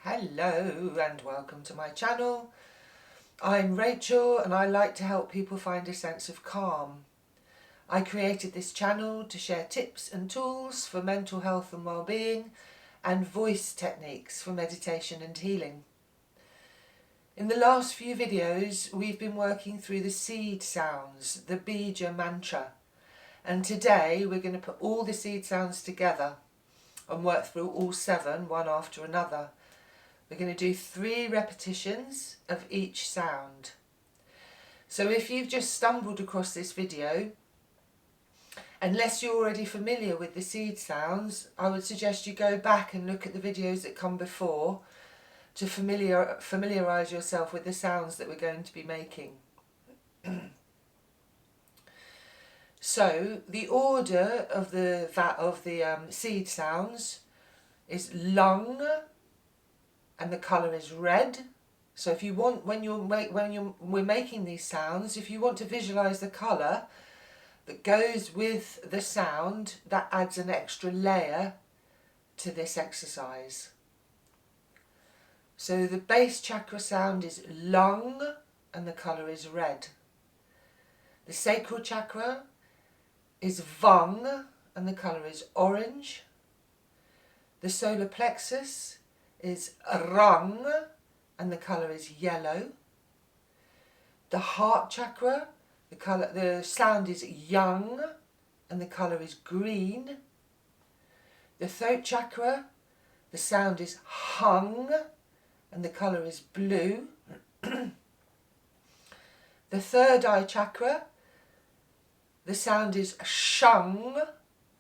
Hello and welcome to my channel. I'm Rachel and I like to help people find a sense of calm. I created this channel to share tips and tools for mental health and well-being and voice techniques for meditation and healing. In the last few videos we've been working through the seed sounds, the BIJA mantra, and today we're going to put all the seed sounds together and work through all 7 one after another. We're going to do 3 repetitions of each sound. So if you've just stumbled across this video, unless you're already familiar with the seed sounds, I would suggest you go back and look at the videos that come before to familiarise yourself with the sounds that we're going to be making. So the order of the seed sounds is lung, and the colour is red. So if you want, we're making these sounds, if you want to visualise the colour that goes with the sound, that adds an extra layer to this exercise. So the base chakra sound is lung and the colour is red. The sacral chakra is vung and the colour is orange. The solar plexus is rung and the colour is yellow. The heart chakra, the sound is yang and the colour is green. The throat chakra, the sound is hung and the colour is blue. The third eye chakra, the sound is shung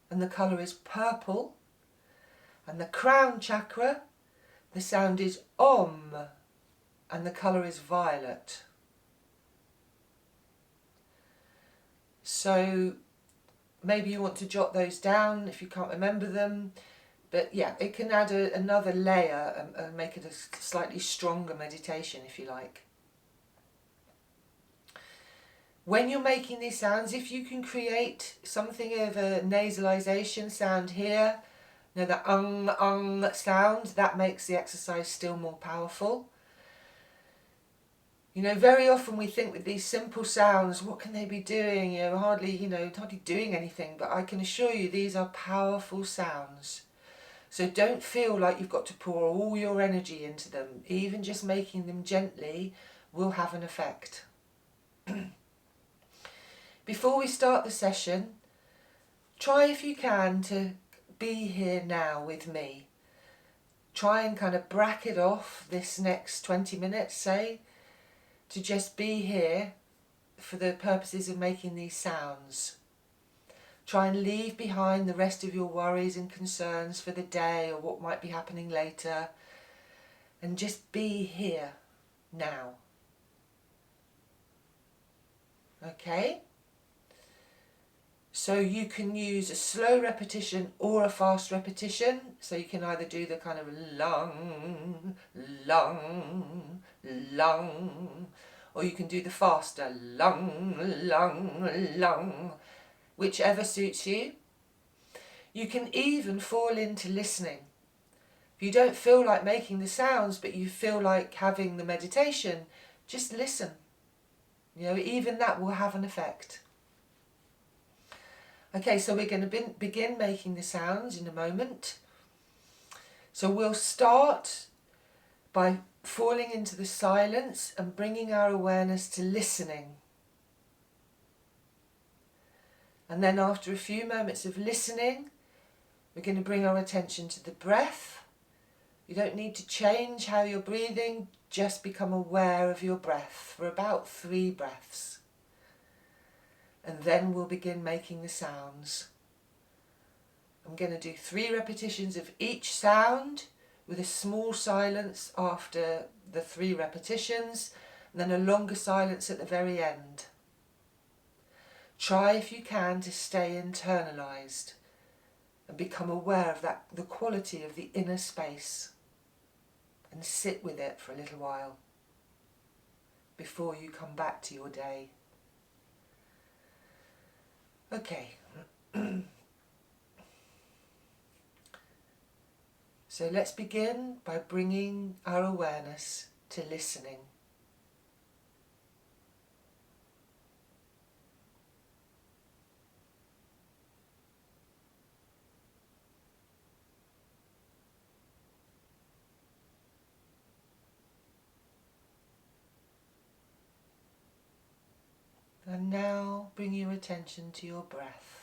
and the colour is purple. And the crown chakra, the sound is om and the colour is violet. So maybe you want to jot those down if you can't remember them. But yeah, it can add another layer and make it a slightly stronger meditation if you like. When you're making these sounds, if you can create something of a nasalization sound here, you know, the sound, that makes the exercise still more powerful. You know, very often we think with these simple sounds, what can they be doing? You know, hardly doing anything, but I can assure you these are powerful sounds. So don't feel like you've got to pour all your energy into them. Even just making them gently will have an effect. Before we start the session, try if you can to be here now with me. Try and kind of bracket off this next 20 minutes, say, to just be here for the purposes of making these sounds. Try and leave behind the rest of your worries and concerns for the day or what might be happening later, and just be here now. Okay? So you can use a slow repetition or a fast repetition. So you can either do the kind of lung, lung, lung, or you can do the faster lung, lung, lung, whichever suits you. You can even fall into listening. If you don't feel like making the sounds but you feel like having the meditation, just listen. You know, even that will have an effect. Okay, so we're going to begin making the sounds in a moment. So we'll start by falling into the silence and bringing our awareness to listening. And then after a few moments of listening, we're going to bring our attention to the breath. You don't need to change how you're breathing, just become aware of your breath for about 3 breaths. And then we'll begin making the sounds. I'm going to do 3 repetitions of each sound with a small silence after the 3 repetitions, and then a longer silence at the very end. Try if you can to stay internalised and become aware of the quality of the inner space, and sit with it for a little while before you come back to your day. Okay. So let's begin by bringing our awareness to listening. And now bring your attention to your breath.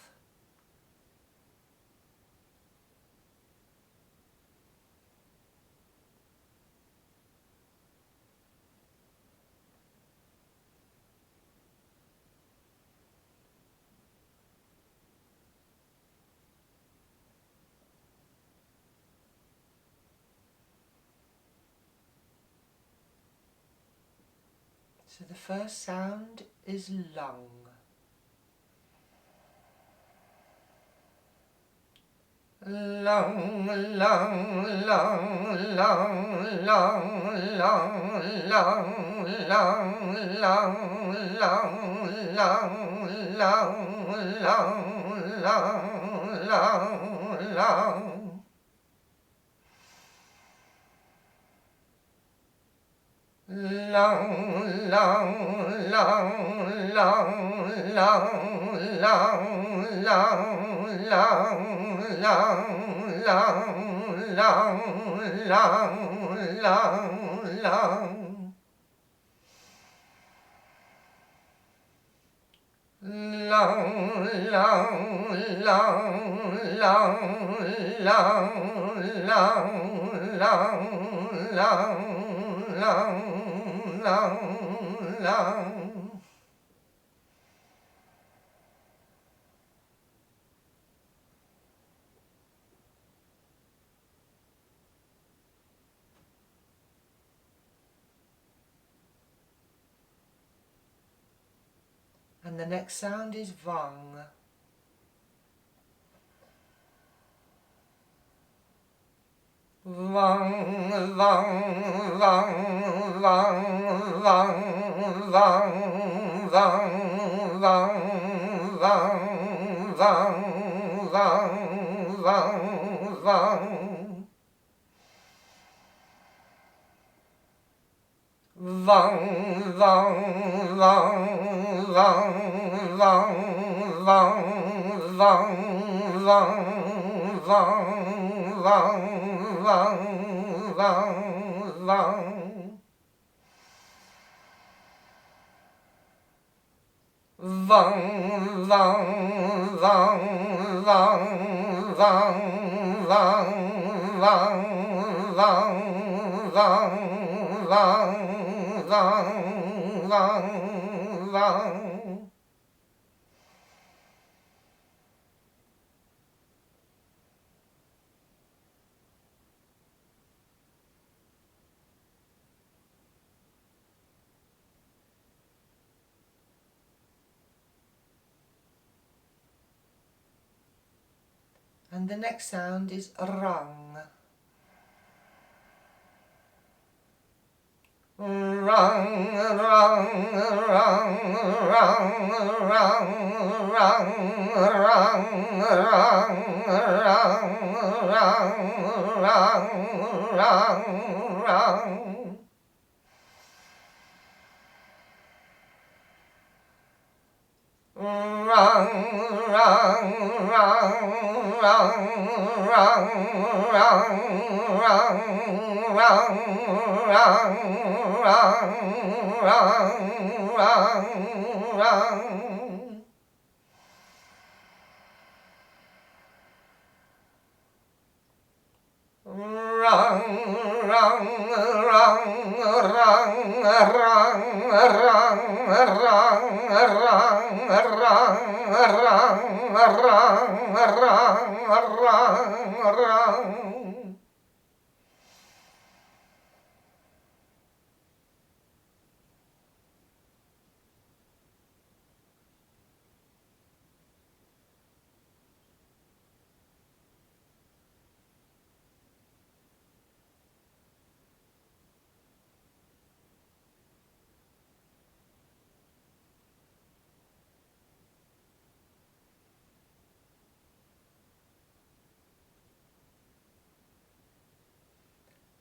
So the first sound is lung. Lung, lung, lung, lung, lung, lung, lung, lung, lung, lung, lung, lung, lung, lung. Lung, lung, lung, lung, lung, lung, lung, lung, lung, lung, lung, lung. Lung, lung, lung, lung, lung, lung, lung, lung, lung, lung. And the next sound is vang. Vang, vang, vang, vang, vang, vang, vang, vang, vang, vang, vang, vang, vang. Vang, vang, vang, vang, vang, vang, vang, vang, vang, vang, vang, vang, vang. Vang, vang, vang, vang, vang, vang, vang, vang, vang, vang, vang, vang. And the next sound is rang. Rang, rang, rang, rang, rang, rang, rang, rang, rang, rang, rang. Rang, rang, rang, rang, rang, rang, rang, rang, rang, rang. Rang, rang, rang, rang, rang, rang, rang, rang, rang.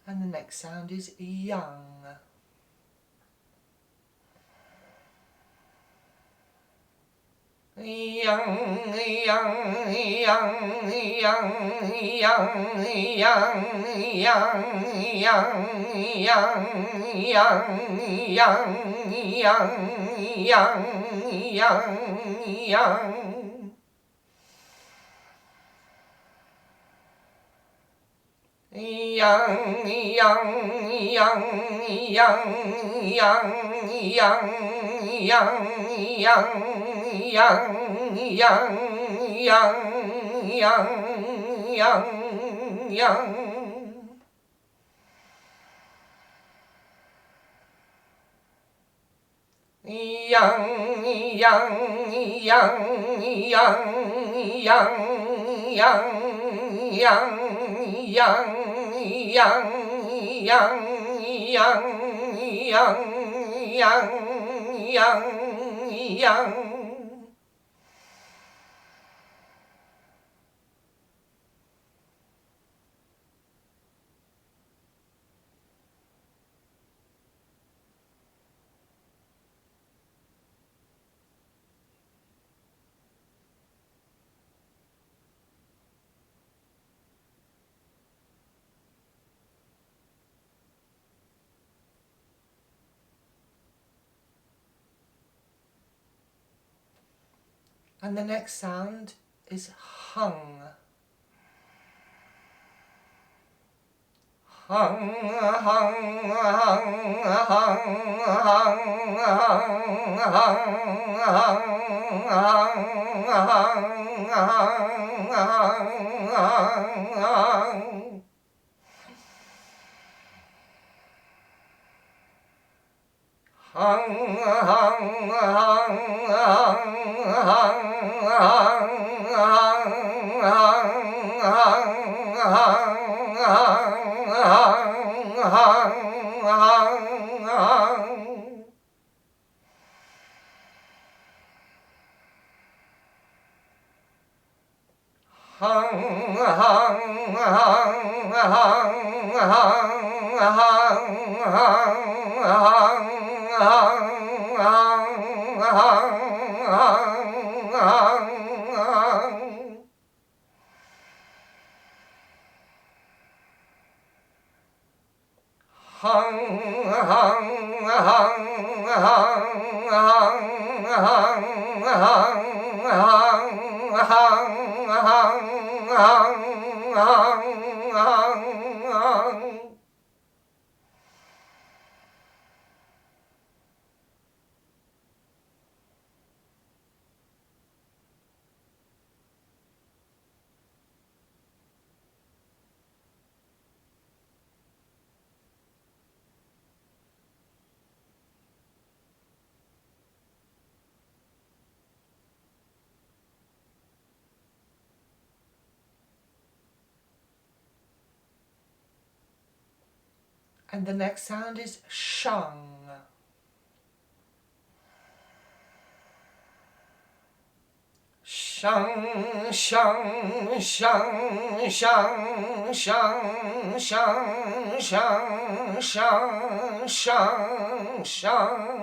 And the next sound is young. Young, young, young, young, young, young, young, young, young, young, young, young, young, young, young. Young, young, young, young, young, young, young, young, young, young, young, young, young, young. Young, young, young, young, young, young, young, young, young, young, young, young. And the next sound is hung. Hung, hung, hung, hung, hung, hung, hung, hung, hung. Hung, hung, hung, hung, hung, hung, hung, hung, hung. Hung, hung, hung, hung, hung, hung, hung. Hung, hung, hung, hung, hung, hung, hung, hung, hung, hung. And the next sound is shung. Shung, shung, shung, shung, shung, shung, shung, shung, shung, shung.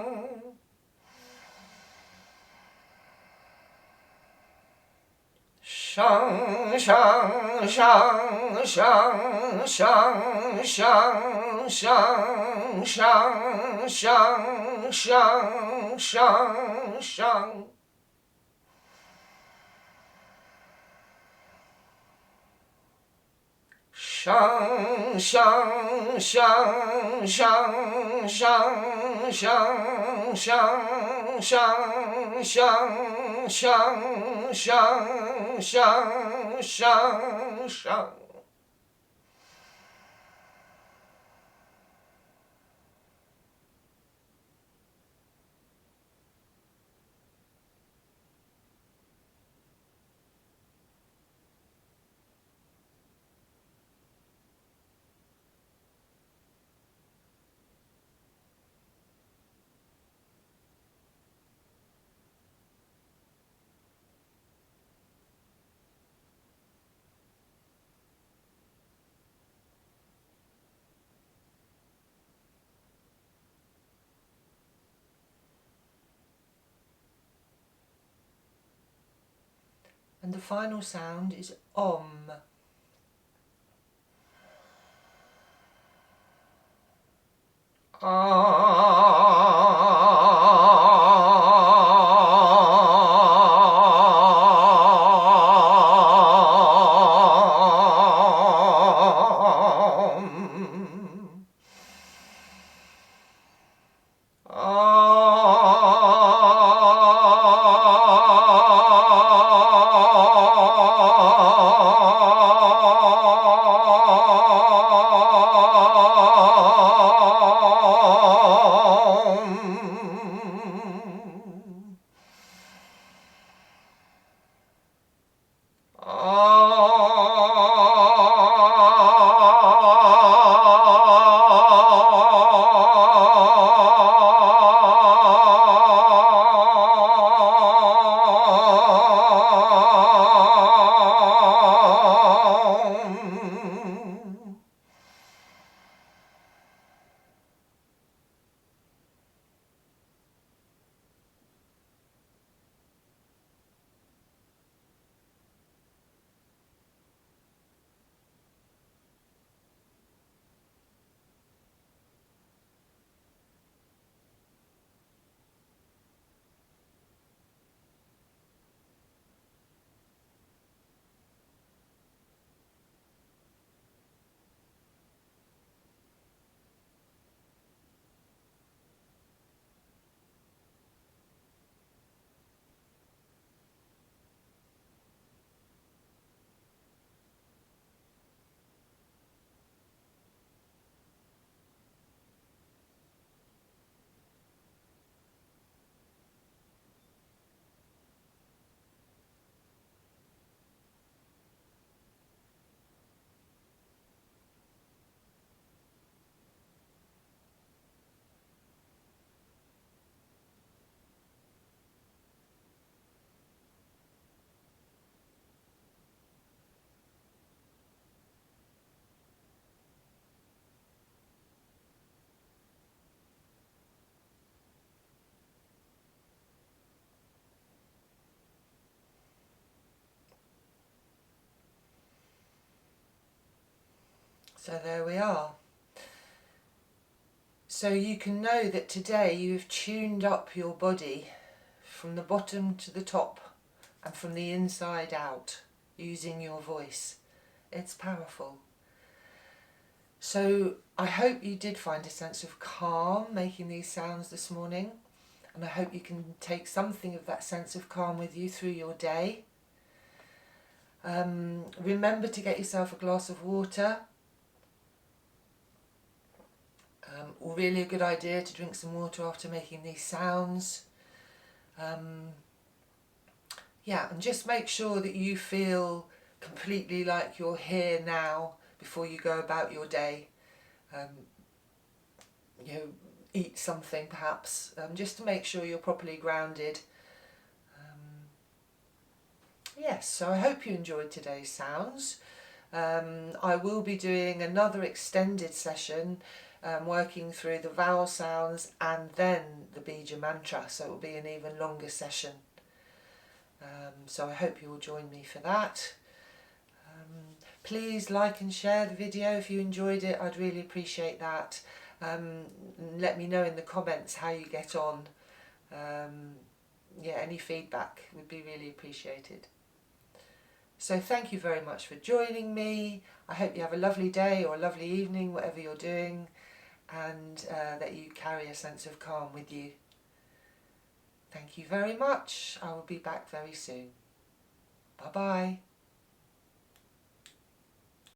Shung, shung, shung, shung, shung, shung, shung, shung, shung, shung, shung, shung. Shung, shung, shung, shung, shung, shung, shung, shung, shung, shung, shung, shung, shung, shung. And the final sound is Om. So there we are. So you can know that today you've tuned up your body from the bottom to the top and from the inside out using your voice. It's powerful. So I hope you did find a sense of calm making these sounds this morning, and I hope you can take something of that sense of calm with you through your day. Remember to get yourself a glass of water. Really a good idea to drink some water after making these sounds. Yeah, and just make sure that you feel completely like you're here now before you go about your day. You know, eat something perhaps, just to make sure you're properly grounded. Yes, so I hope you enjoyed today's sounds. I will be doing another extended session working through the vowel sounds and then the BIJA mantra, so it will be an even longer session. So I hope you will join me for that. Please like and share the video if you enjoyed it. I'd really appreciate that. Let me know in the comments how you get on. Yeah, any feedback would be really appreciated. So thank you very much for joining me. I hope you have a lovely day or a lovely evening, whatever you're doing, and that you carry a sense of calm with you. Thank you very much. I will be back very soon. Bye-bye.